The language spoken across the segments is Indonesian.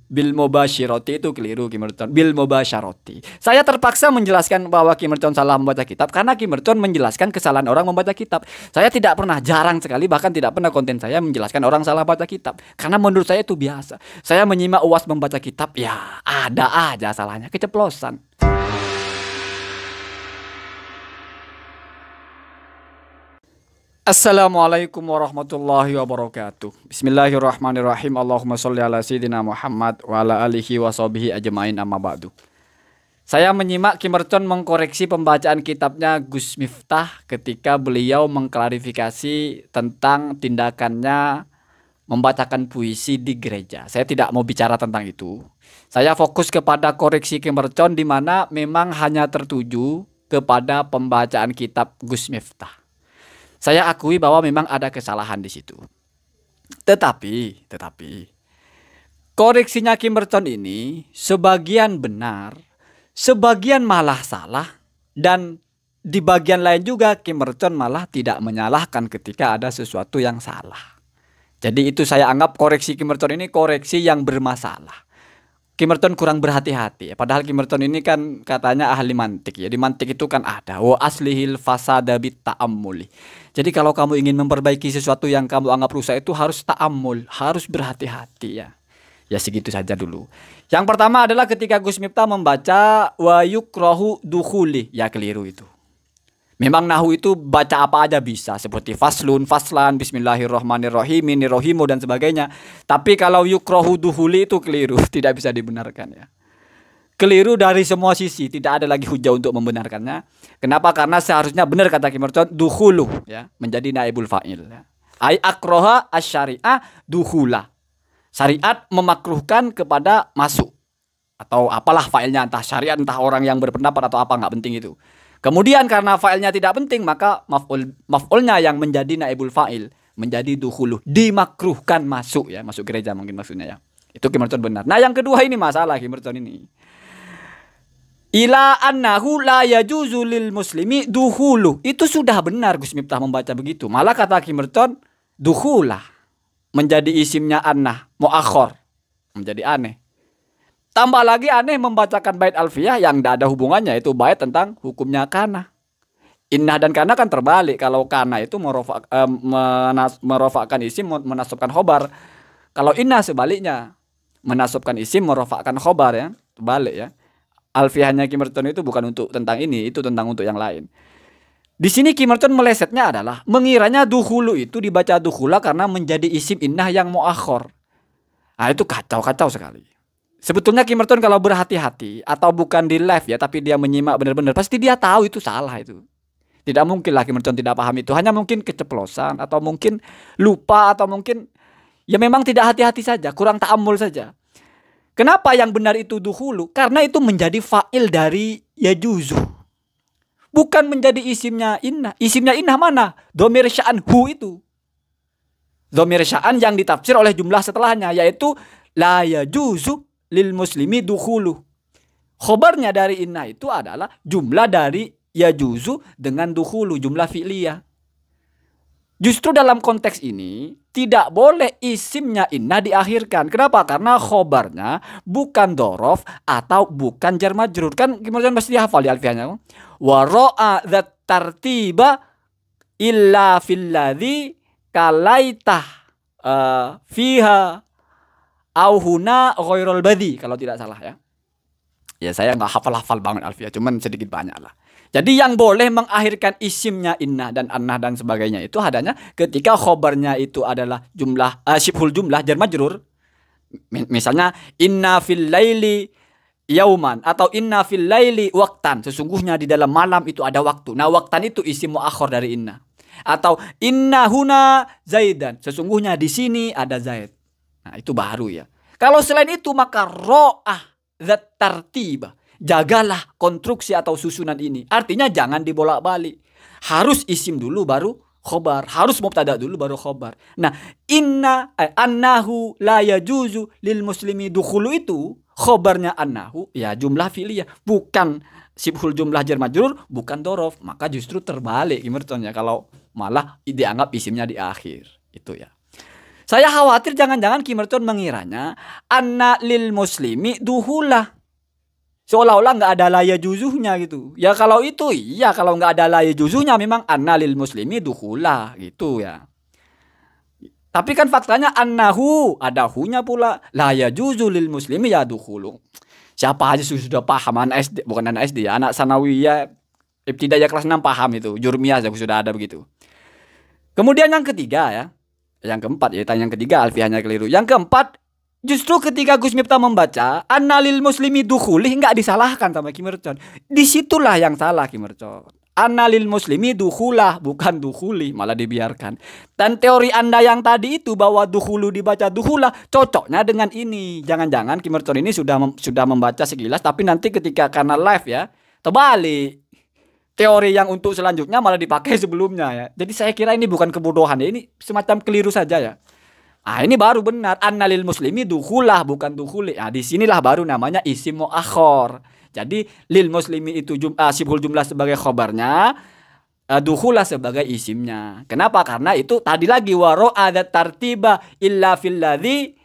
Bil mubasyirati itu keliru Ki Merton. Bil mubasyarati. Saya terpaksa menjelaskan bahwa Ki Merton salah membaca kitab karena Ki Merton menjelaskan kesalahan orang membaca kitab. Saya tidak pernah, jarang sekali, bahkan tidak pernah konten saya menjelaskan orang salah baca kitab. Karena menurut saya itu biasa. Saya menyimak UAS membaca kitab, ya ada aja salahnya, keceplosan. Assalamualaikum warahmatullahi wabarakatuh. Bismillahirrahmanirrahim. Allahumma sholli ala sayyidina Muhammad wa ala alihi wa sahbihi ajmain, amma ba'du. Saya menyimak Ki Merton mengkoreksi pembacaan kitabnya Gus Miftah ketika beliau mengklarifikasi tentang tindakannya membacakan puisi di gereja. Saya tidak mau bicara tentang itu. Saya fokus kepada koreksi Ki Merton di mana memang hanya tertuju kepada pembacaan kitab Gus Miftah. Saya akui bahwa memang ada kesalahan di situ. Tetapi koreksinya Ki Merton ini sebagian benar, sebagian malah salah, dan di bagian lain juga Ki Merton malah tidak menyalahkan ketika ada sesuatu yang salah. Jadi itu saya anggap koreksi Ki Merton ini koreksi yang bermasalah. Ki Merton kurang berhati-hati. Padahal Ki Merton ini kan katanya ahli mantik ya. Di mantik itu kan ada wa aslihil fasada bit ta'ammuli. Jadi kalau kamu ingin memperbaiki sesuatu yang kamu anggap rusak itu harus ta'ammul, harus berhati-hati ya. Ya segitu saja dulu. Yang pertama adalah ketika Gus Miftah membaca wa yukrahu dukhuli, ya keliru itu. Memang nahu itu baca apa aja bisa, seperti faslun, faslan, bismillahirrahmanirrahim, rohimu dan sebagainya. Tapi kalau yukrahu duhuli itu keliru, tidak bisa dibenarkan ya. Keliru dari semua sisi, tidak ada lagi hujah untuk membenarkannya. Kenapa? Karena seharusnya benar kata Ki Merton, duhulu ya, menjadi naibul fa'il ya. Ai akroha asyari'ah duhula. Syariat memakruhkan kepada masuk. Atau apalah fa'ilnya, entah syariat, entah orang yang berpendapat atau apa, nggak penting itu. Kemudian karena fa'ilnya tidak penting, maka maf'ulnya yang menjadi naibul fa'il, menjadi dukhulu, dimakruhkan masuk ya, masuk gereja mungkin maksudnya ya. Itu Ki Merton benar. Nah yang kedua ini masalah Ki Merton ini. Ila annahu la yajuzu lil muslimi dukhulu. Itu sudah benar Gus Miftah membaca begitu. Malah kata Ki Merton dukhulah menjadi isimnya annah, muakhor, menjadi aneh. Tambah lagi aneh membacakan bait alfiyah yang tidak ada hubungannya, itu bait tentang hukumnya kana. Innah dan kana kan terbalik. Kalau kana itu merofakkan isim, menasabkan khobar. Kalau innah sebaliknya, menasabkan isim, merofakkan khobar ya, terbalik ya. Alfiyahnya Ki Merton itu bukan untuk tentang ini, itu tentang untuk yang lain. Di sini Ki Merton melesetnya adalah mengiranya dukhulu itu dibaca dukhula karena menjadi isim innah yang muakhor. Nah itu kacau sekali. Sebetulnya Ki Merton kalau berhati-hati atau bukan di live ya, tapi dia menyimak benar-benar, pasti dia tahu itu salah itu. Tidak mungkin lah Ki Merton tidak paham itu. Hanya mungkin keceplosan atau mungkin lupa atau mungkin ya memang tidak hati-hati saja, kurang ta'ammul saja. Kenapa yang benar itu dukhulu? Karena itu menjadi fa'il dari yajuzu. Bukan menjadi isimnya innah. Isimnya innah mana? Dhamir sya'an hu itu. Dhamir sya'an yang ditafsir oleh jumlah setelahnya, yaitu la yajuzu lil muslimi dukhulu. Khobarnya dari inna itu adalah jumlah dari yajuzu dengan dukhulu, jumlah fi'liyah. Justru dalam konteks ini tidak boleh isimnya inna diakhirkan. Kenapa? Karena khobarnya bukan dorof atau bukan jar majrur. Kan gimana pasti hafal di alfiyahnya. Wa ra'a dzat tartiba illa fil ladzi kalaitah fiha auhuna ghairul badi, kalau tidak salah ya. Ya saya nggak hafal-hafal banget alfiyah, cuman sedikit banyak lah. Jadi yang boleh mengakhirkan isimnya inna dan annah dan sebagainya itu adanya ketika khobarnya itu adalah jumlah syibhul jumlah jar majrur. Misalnya inna fil laili yauman atau inna fil laili waqtan, sesungguhnya di dalam malam itu ada waktu. Nah waqtan itu isim muakhir dari inna. Atau inna huna zaidan, sesungguhnya di sini ada zaid. Nah itu baru ya. Kalau selain itu maka ro'ah zat tartiba. Jagalah konstruksi atau susunan ini. Artinya jangan dibolak-balik. Harus isim dulu baru khobar. Harus mubtada dulu baru khobar. Nah annahu la yajuzu lil muslimi dukhulu itu khobarnya annahu ya jumlah fi'liyah. Bukan sibhul jumlah jar majrur, bukan dorof. Maka justru terbalik Ki Merton ya. Kalau malah dianggap isimnya di akhir. Itu ya. Saya khawatir jangan-jangan Kim Merton mengiranya anna lil muslimi duhulah. Seolah-olah nggak ada laya juzuhnya gitu. Ya kalau itu iya, kalau nggak ada laya juzuhnya memang anna lil muslimi duhulah gitu ya. Tapi kan faktanya annahu, ada hunya pula. Laya juzu lil muslimi ya duhulu. Siapa aja sudah paham, anak SD, bukan anak SD ya, anak sanawiyah ibtidaiyah kelas 6 paham itu. Jurmiyah sudah ada begitu. Kemudian yang ketiga ya. Yang keempat ya, yang ketiga alfiahnya keliru. Yang keempat, justru ketika Gus Miftah membaca annalil muslimi dukhuli nggak disalahkan sama Kim Merton. Disitulah yang salah Kim Merton. Annalil muslimi dukhulah, bukan dukhuli, malah dibiarkan. Dan teori Anda yang tadi itu bahwa dukhulu dibaca dukhulah, cocoknya dengan ini. Jangan-jangan Kim Merton ini sudah membaca sekilas, tapi nanti ketika karena live ya, terbalik. Teori yang untuk selanjutnya malah dipakai sebelumnya ya. Jadi saya kira ini bukan kebodohan ya, ini semacam keliru saja ya. Ah ini baru benar, annalil muslimi dukhulah bukan dukhuli. Ah disinilah baru namanya isim muakhor. Jadi lil muslimi itu sibhul jumlah sebagai khobarnya, dukhulah sebagai isimnya. Kenapa? Karena itu tadi lagi waro ada tartiba illa fil ladzi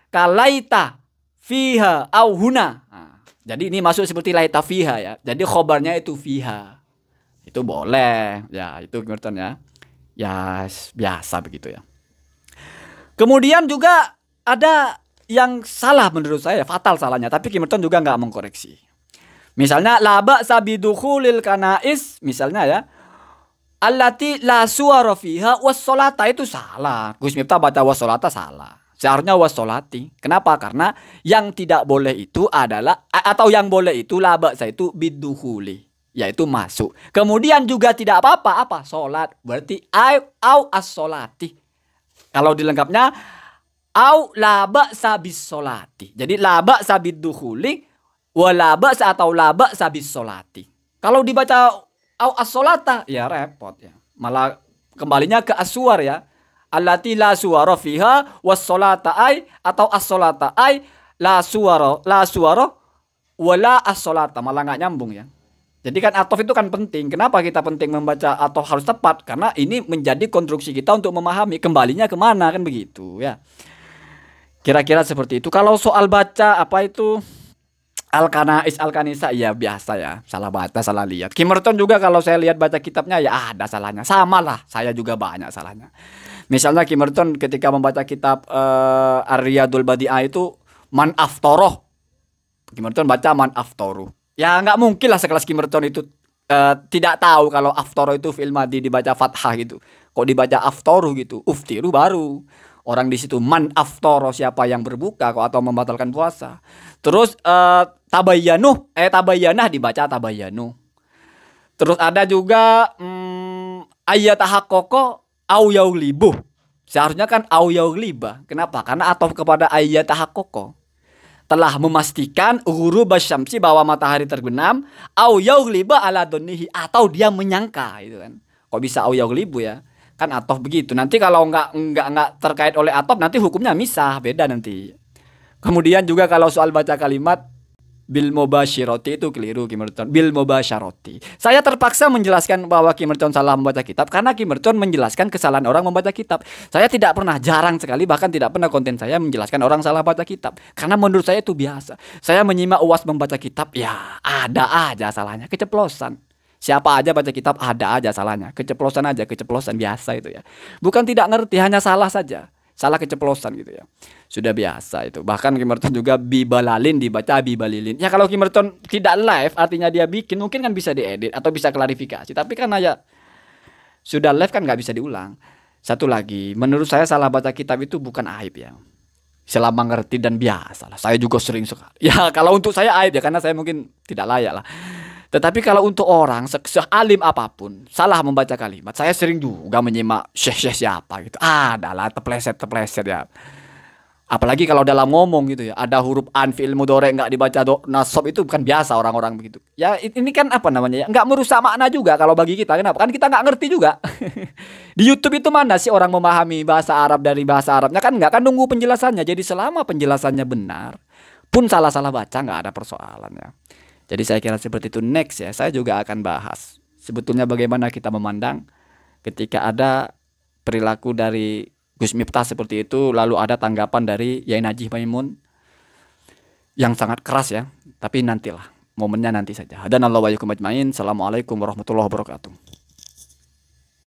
kalaita fiha au huna. Nah, jadi ini masuk seperti laita fiha ya. Jadi khobarnya itu fiha. Itu boleh ya, itu Merton ya, ya biasa begitu ya. Kemudian juga ada yang salah menurut saya, fatal salahnya, tapi Kim Merton juga nggak mengkoreksi. Misalnya laba sabidukhulil kanais, misalnya ya, allati la suara fiha wassolata, itu salah. Gus Miftah baca wassolata salah. Seharusnya wassolati. Kenapa? Karena yang tidak boleh itu adalah, atau yang boleh itu laba saya itu bidukhuli, yaitu masuk. Kemudian juga tidak apa-apa, sholat. Berarti au as-sholati. Kalau dilengkapnya au laba sabis sholati. Jadi laba sabid dukhuli wa laba atau laba sabis sholati. Kalau dibaca au as-sholata ya repot ya. Malah kembalinya ke aswar ya. Allati la suara fiha was sholata ay, atau as-sholata ay la suara wala as-sholata, malah nggak nyambung ya. Jadi kan atof itu kan penting. Kenapa kita penting membaca atof harus tepat? Karena ini menjadi konstruksi kita untuk memahami kembalinya kemana, kan begitu ya. Kira-kira seperti itu. Kalau soal baca apa itu al-kanais al-kanisa ya biasa ya. Salah baca, salah lihat. Kim Merton juga kalau saya lihat baca kitabnya ya ada salahnya. Sama lah, saya juga banyak salahnya. Misalnya Kim Merton ketika membaca kitab Ar-Riyadul Badi'ah itu man aftoroh. Kim Merton baca man aftoru. Ya nggak mungkin lah sekelas Kim Merton itu tidak tahu kalau aftoro itu fi'il madhi dibaca fathah gitu. Kok dibaca aftoru gitu, uftiru baru. Orang di situ man aftoro, siapa yang berbuka kok atau membatalkan puasa. Terus tabayyanah dibaca tabayyanu. Terus ada juga ayat haqqaqo au yauglibu. Seharusnya kan au yaugliba. Kenapa? Karena atof kepada ayat haqqaqo. Telah memastikan ghurub syamsi, bahwa matahari terbenam, au yaugliba ala donihi, atau dia menyangka itu kan. Kok bisa au yauglibu ya? Kan atof begitu. Nanti kalau nggak terkait oleh atof nanti hukumnya misah, beda nanti. Kemudian juga kalau soal baca kalimat bil mubasyirati itu keliru Kim Merton. Bil mubasyarati. Saya terpaksa menjelaskan bahwa Kim Merton salah membaca kitab karena Kim Merton menjelaskan kesalahan orang membaca kitab. Saya tidak pernah, jarang sekali, bahkan tidak pernah konten saya menjelaskan orang salah baca kitab. Karena menurut saya itu biasa. Saya menyimak UAS membaca kitab, ya ada aja salahnya, keceplosan. Siapa aja baca kitab ada aja salahnya, keceplosan aja, keceplosan biasa itu ya. Bukan tidak ngerti, hanya salah saja. Salah keceplosan gitu ya. Sudah biasa itu. Bahkan Kim Merton juga bibalalin dibaca bibalilin. Ya kalau Kim Merton tidak live artinya dia bikin, mungkin kan bisa diedit atau bisa klarifikasi. Tapi kan aja sudah live kan nggak bisa diulang. Satu lagi, menurut saya salah baca kitab itu bukan aib ya. Selama ngerti dan biasa lah. Saya juga sering sekali. Ya kalau untuk saya aib ya, karena saya mungkin tidak layak lah. Tetapi kalau untuk orang sealim apapun salah membaca kalimat, saya sering juga menyimak syekh siapa gitu. Adalah tepleset ya. Apalagi kalau dalam ngomong gitu ya, ada huruf an fi'il mudhari nggak dibaca nasab, itu bukan biasa orang-orang begitu. Ya ini kan apa namanya ya, nggak merusak makna juga kalau bagi kita. Kenapa? Kan kita nggak ngerti juga. Di YouTube itu mana sih orang memahami bahasa Arab dari bahasa Arabnya, kan nggak, kan nunggu penjelasannya. Jadi selama penjelasannya benar, pun salah-salah baca nggak ada persoalannya. Jadi saya kira seperti itu. Next ya, saya juga akan bahas sebetulnya bagaimana kita memandang ketika ada perilaku dari Gus Miftah seperti itu. Lalu ada tanggapan dari Yai Najih Maimun yang sangat keras ya, tapi nantilah momennya nanti saja. Dan Allah wa yakum ajmain. Assalamualaikum warahmatullahi wabarakatuh.